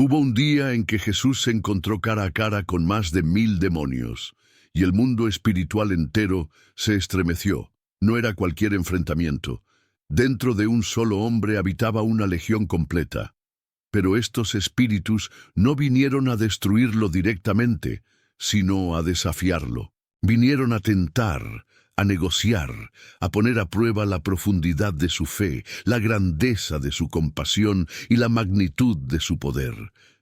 Hubo un día en que Jesús se encontró cara a cara con más de 1000 demonios, y el mundo espiritual entero se estremeció. No era cualquier enfrentamiento. Dentro de un solo hombre habitaba una legión completa. Pero estos espíritus no vinieron a destruirlo directamente, sino a desafiarlo. Vinieron a tentar, a negociar, a poner a prueba la profundidad de su fe, la grandeza de su compasión y la magnitud de su poder.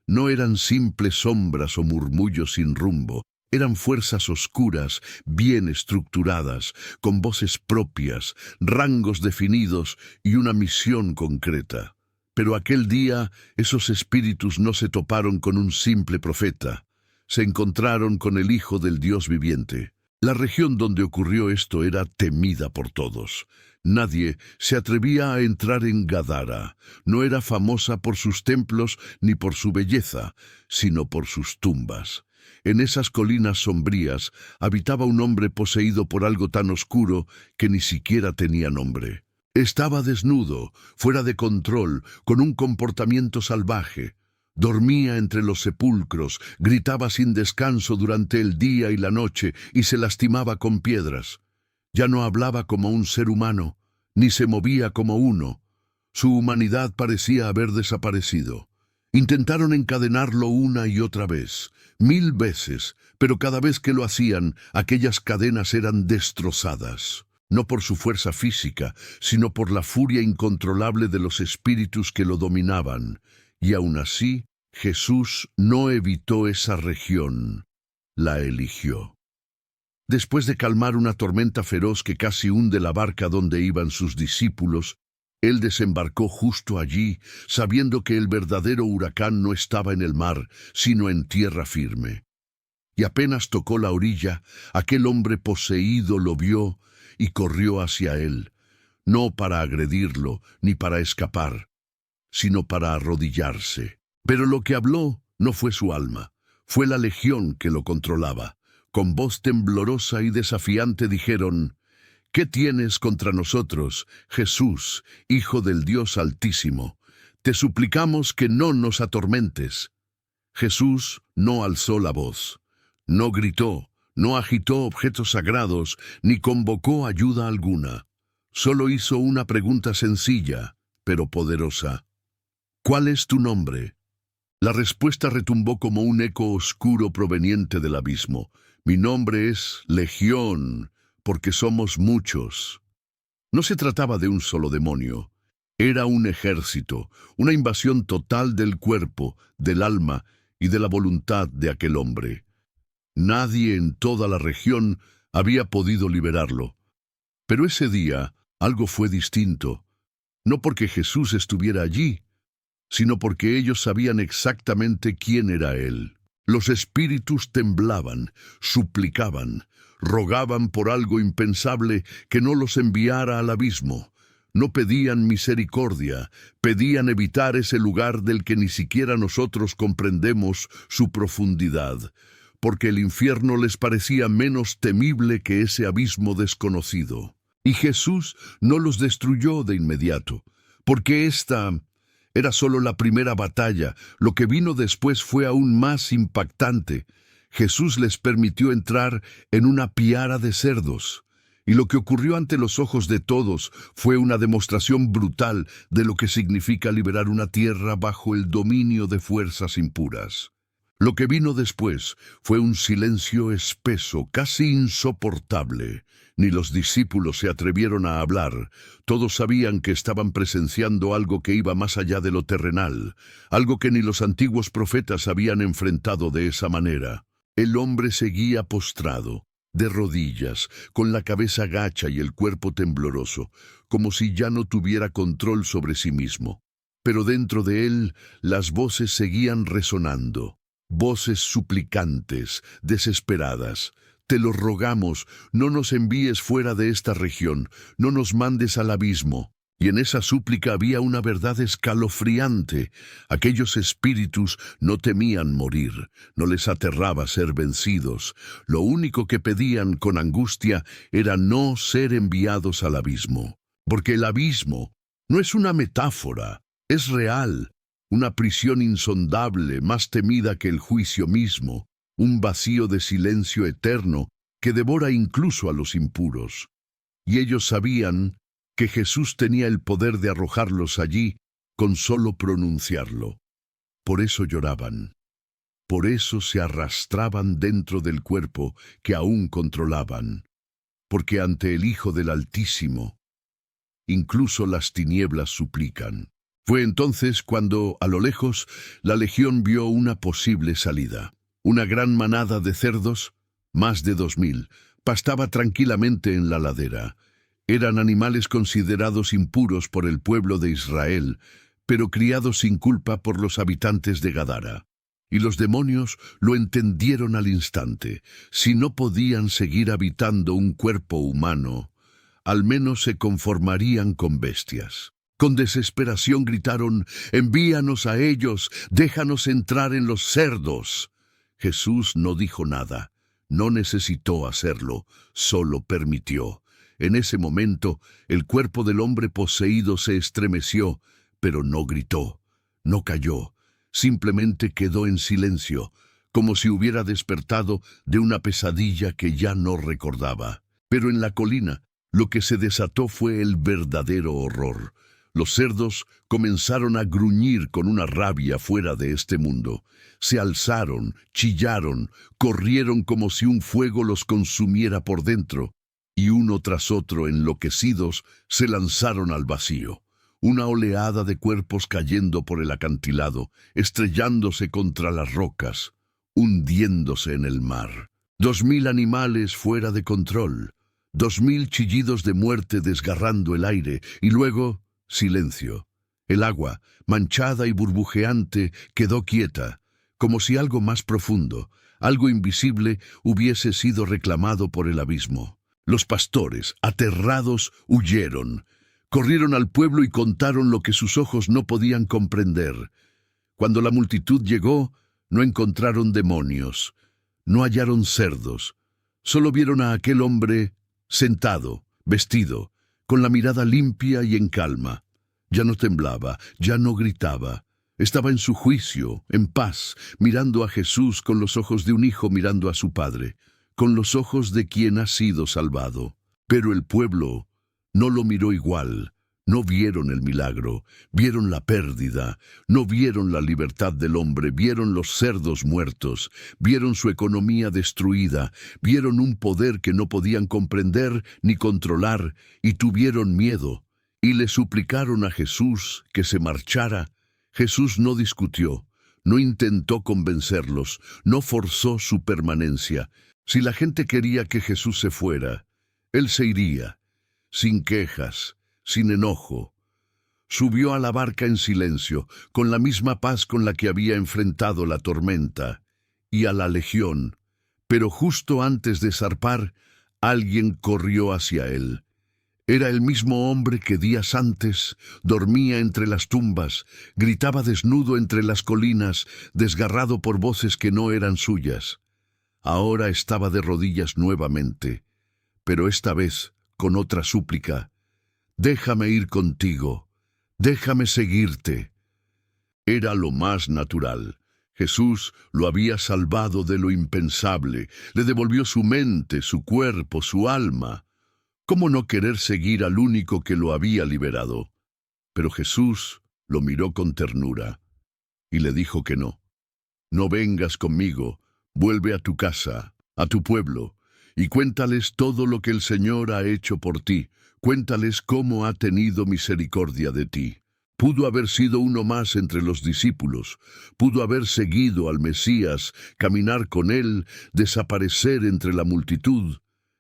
No eran simples sombras o murmullos sin rumbo, eran fuerzas oscuras, bien estructuradas, con voces propias, rangos definidos y una misión concreta. Pero aquel día esos espíritus no se toparon con un simple profeta, se encontraron con el Hijo del Dios viviente. La región donde ocurrió esto era temida por todos. Nadie se atrevía a entrar en Gadara. No era famosa por sus templos ni por su belleza, sino por sus tumbas. En esas colinas sombrías habitaba un hombre poseído por algo tan oscuro que ni siquiera tenía nombre. Estaba desnudo, fuera de control, con un comportamiento salvaje. Dormía entre los sepulcros, gritaba sin descanso durante el día y la noche y se lastimaba con piedras. Ya no hablaba como un ser humano, ni se movía como uno. Su humanidad parecía haber desaparecido. Intentaron encadenarlo una y otra vez, 1000 veces, pero cada vez que lo hacían, aquellas cadenas eran destrozadas. No por su fuerza física, sino por la furia incontrolable de los espíritus que lo dominaban. Y aún así, Jesús no evitó esa región, la eligió. Después de calmar una tormenta feroz que casi hunde la barca donde iban sus discípulos, él desembarcó justo allí, sabiendo que el verdadero huracán no estaba en el mar, sino en tierra firme. Y apenas tocó la orilla, aquel hombre poseído lo vio y corrió hacia él, no para agredirlo ni para escapar, sino para arrodillarse. Pero lo que habló no fue su alma, fue la legión que lo controlaba. Con voz temblorosa y desafiante dijeron: «¿Qué tienes contra nosotros, Jesús, Hijo del Dios Altísimo? Te suplicamos que no nos atormentes». Jesús no alzó la voz, no gritó, no agitó objetos sagrados, ni convocó ayuda alguna. Solo hizo una pregunta sencilla, pero poderosa. «¿Cuál es tu nombre?». La respuesta retumbó como un eco oscuro proveniente del abismo. «Mi nombre es Legión, porque somos muchos». No se trataba de un solo demonio. Era un ejército, una invasión total del cuerpo, del alma y de la voluntad de aquel hombre. Nadie en toda la región había podido liberarlo. Pero ese día algo fue distinto. No porque Jesús estuviera allí, sino porque ellos sabían exactamente quién era Él. Los espíritus temblaban, suplicaban, rogaban por algo impensable que no los enviara al abismo. No pedían misericordia, pedían evitar ese lugar del que ni siquiera nosotros comprendemos su profundidad, porque el infierno les parecía menos temible que ese abismo desconocido. Y Jesús no los destruyó de inmediato, porque esta era solo la primera batalla. Lo que vino después fue aún más impactante. Jesús les permitió entrar en una piara de cerdos, y lo que ocurrió ante los ojos de todos fue una demostración brutal de lo que significa liberar una tierra bajo el dominio de fuerzas impuras. Lo que vino después fue un silencio espeso, casi insoportable. Ni los discípulos se atrevieron a hablar. Todos sabían que estaban presenciando algo que iba más allá de lo terrenal, algo que ni los antiguos profetas habían enfrentado de esa manera. El hombre seguía postrado, de rodillas, con la cabeza gacha y el cuerpo tembloroso, como si ya no tuviera control sobre sí mismo. Pero dentro de él, las voces seguían resonando, voces suplicantes, desesperadas. «Te lo rogamos, no nos envíes fuera de esta región, no nos mandes al abismo». Y en esa súplica había una verdad escalofriante. Aquellos espíritus no temían morir, no les aterraba ser vencidos. Lo único que pedían con angustia era no ser enviados al abismo. Porque el abismo no es una metáfora, es real. una prisión insondable, más temida que el juicio mismo, un vacío de silencio eterno que devora incluso a los impuros. Y ellos sabían que Jesús tenía el poder de arrojarlos allí con solo pronunciarlo. Por eso lloraban. Por eso se arrastraban dentro del cuerpo que aún controlaban. Porque ante el Hijo del Altísimo, incluso las tinieblas suplican. Fue entonces cuando, a lo lejos, la legión vio una posible salida. Una gran manada de cerdos, más de 2000, pastaba tranquilamente en la ladera. Eran animales considerados impuros por el pueblo de Israel, pero criados sin culpa por los habitantes de Gadara. Y los demonios lo entendieron al instante. Si no podían seguir habitando un cuerpo humano, al menos se conformarían con bestias. Con desesperación gritaron: «¡Envíanos a ellos! ¡Déjanos entrar en los cerdos!». Jesús no dijo nada. No necesitó hacerlo, solo permitió. En ese momento, el cuerpo del hombre poseído se estremeció, pero no gritó, no cayó. Simplemente quedó en silencio, como si hubiera despertado de una pesadilla que ya no recordaba. Pero en la colina, lo que se desató fue el verdadero horror. Los cerdos comenzaron a gruñir con una rabia fuera de este mundo. Se alzaron, chillaron, corrieron como si un fuego los consumiera por dentro, y uno tras otro, enloquecidos, se lanzaron al vacío. Una oleada de cuerpos cayendo por el acantilado, estrellándose contra las rocas, hundiéndose en el mar. 2000 animales fuera de control, 2000 chillidos de muerte desgarrando el aire, y luego silencio. El agua, manchada y burbujeante, quedó quieta, como si algo más profundo, algo invisible, hubiese sido reclamado por el abismo. Los pastores, aterrados, huyeron. Corrieron al pueblo y contaron lo que sus ojos no podían comprender. Cuando la multitud llegó, no encontraron demonios, no hallaron cerdos. Solo vieron a aquel hombre sentado, vestido, con la mirada limpia y en calma. Ya no temblaba, ya no gritaba. Estaba en su juicio, en paz, mirando a Jesús con los ojos de un hijo mirando a su padre, con los ojos de quien ha sido salvado. Pero el pueblo no lo miró igual. No vieron el milagro, vieron la pérdida, no vieron la libertad del hombre, vieron los cerdos muertos, vieron su economía destruida, vieron un poder que no podían comprender ni controlar, y tuvieron miedo, y le suplicaron a Jesús que se marchara. Jesús no discutió, no intentó convencerlos, no forzó su permanencia. Si la gente quería que Jesús se fuera, él se iría, sin quejas, sin enojo. Subió a la barca en silencio, con la misma paz con la que había enfrentado la tormenta, y a la legión. Pero justo antes de zarpar, alguien corrió hacia él. Era el mismo hombre que días antes dormía entre las tumbas, gritaba desnudo entre las colinas, desgarrado por voces que no eran suyas. Ahora estaba de rodillas nuevamente, pero esta vez con otra súplica: «Déjame ir contigo, déjame seguirte». Era lo más natural. Jesús lo había salvado de lo impensable, le devolvió su mente, su cuerpo, su alma. ¿Cómo no querer seguir al único que lo había liberado? Pero Jesús lo miró con ternura y le dijo que no. «No vengas conmigo, vuelve a tu casa, a tu pueblo, y cuéntales todo lo que el Señor ha hecho por ti. Cuéntales cómo ha tenido misericordia de ti». Pudo haber sido uno más entre los discípulos, pudo haber seguido al Mesías, caminar con él, desaparecer entre la multitud.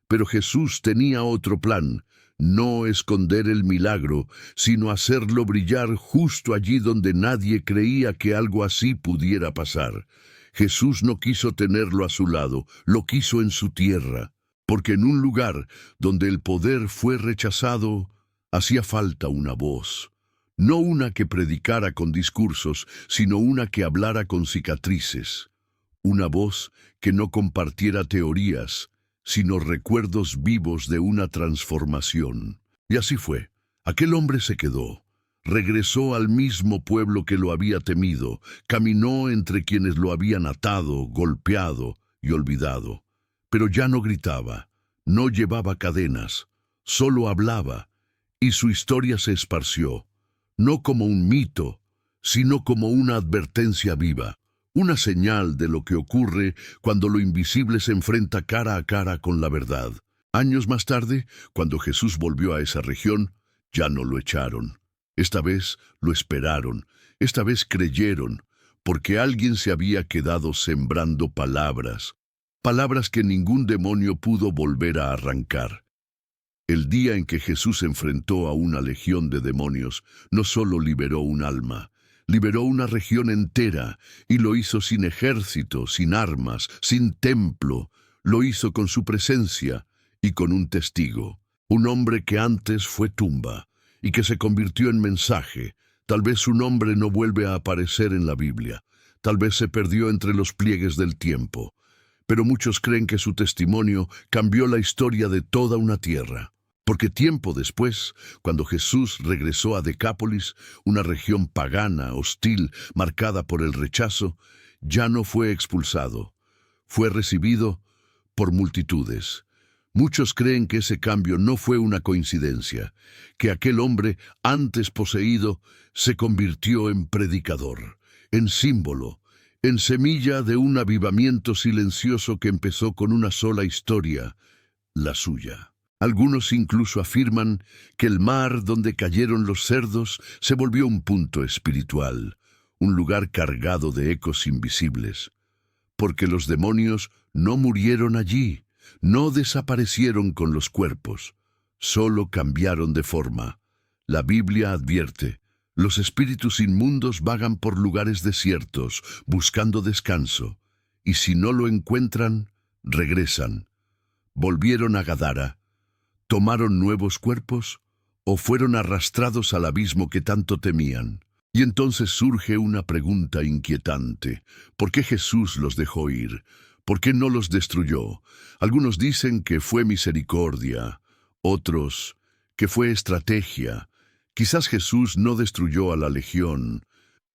Pero Jesús tenía otro plan: no esconder el milagro, sino hacerlo brillar justo allí donde nadie creía que algo así pudiera pasar. Jesús no quiso tenerlo a su lado, lo quiso en su tierra, porque en un lugar donde el poder fue rechazado, hacía falta una voz. No una que predicara con discursos, sino una que hablara con cicatrices. Una voz que no compartiera teorías, sino recuerdos vivos de una transformación. Y así fue. Aquel hombre se quedó. regresó al mismo pueblo que lo había temido, caminó entre quienes lo habían atado, golpeado y olvidado. Pero ya no gritaba, no llevaba cadenas, solo hablaba, y su historia se esparció, no como un mito, sino como una advertencia viva, una señal de lo que ocurre cuando lo invisible se enfrenta cara a cara con la verdad. Años más tarde, cuando Jesús volvió a esa región, ya no lo echaron. Esta vez lo esperaron, esta vez creyeron, porque alguien se había quedado sembrando palabras, palabras que ningún demonio pudo volver a arrancar. El día en que Jesús enfrentó a una legión de demonios, no solo liberó un alma, liberó una región entera, y lo hizo sin ejército, sin armas, sin templo, lo hizo con su presencia y con un testigo, un hombre que antes fue tumba, y que se convirtió en mensaje. Tal vez su nombre no vuelve a aparecer en la Biblia, tal vez se perdió entre los pliegues del tiempo, pero muchos creen que su testimonio cambió la historia de toda una tierra. Porque tiempo después, cuando Jesús regresó a Decápolis, una región pagana, hostil, marcada por el rechazo, ya no fue expulsado, fue recibido por multitudes. Muchos creen que ese cambio no fue una coincidencia, que aquel hombre, antes poseído, se convirtió en predicador, en símbolo, en semilla de un avivamiento silencioso que empezó con una sola historia, la suya. Algunos incluso afirman que el mar donde cayeron los cerdos se volvió un punto espiritual, un lugar cargado de ecos invisibles, porque los demonios no murieron allí, no desaparecieron con los cuerpos, solo cambiaron de forma. La Biblia advierte, los espíritus inmundos vagan por lugares desiertos, buscando descanso, y si no lo encuentran, regresan. Volvieron a Gadara, tomaron nuevos cuerpos, o fueron arrastrados al abismo que tanto temían. Y entonces surge una pregunta inquietante. ¿Por qué Jesús los dejó ir? ¿Por qué no los destruyó? Algunos dicen que fue misericordia, otros que fue estrategia. Quizás Jesús no destruyó a la legión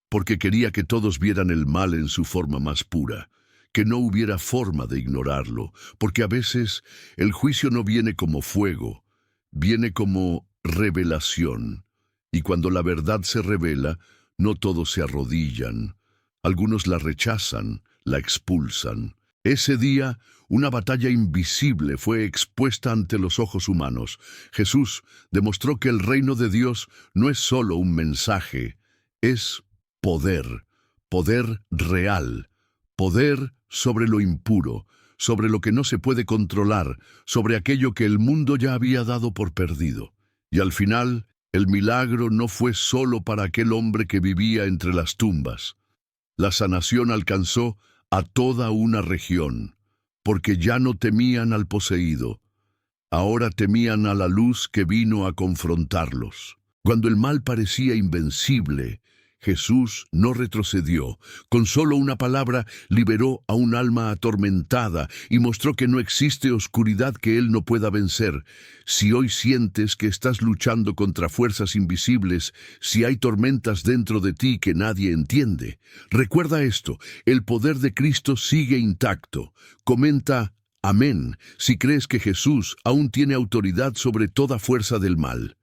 porque quería que todos vieran el mal en su forma más pura, que no hubiera forma de ignorarlo, porque a veces el juicio no viene como fuego, viene como revelación. Y cuando la verdad se revela, no todos se arrodillan. Algunos la rechazan, la expulsan. Ese día, una batalla invisible fue expuesta ante los ojos humanos. Jesús demostró que el reino de Dios no es solo un mensaje, es poder, poder real, poder sobre lo impuro, sobre lo que no se puede controlar, sobre aquello que el mundo ya había dado por perdido. Y al final, el milagro no fue solo para aquel hombre que vivía entre las tumbas. La sanación alcanzó a toda una región, porque ya no temían al poseído, ahora temían a la luz que vino a confrontarlos. Cuando el mal parecía invencible, Jesús no retrocedió. Con solo una palabra liberó a un alma atormentada y mostró que no existe oscuridad que Él no pueda vencer. Si hoy sientes que estás luchando contra fuerzas invisibles, si hay tormentas dentro de ti que nadie entiende, recuerda esto: el poder de Cristo sigue intacto. Comenta amén si crees que Jesús aún tiene autoridad sobre toda fuerza del mal.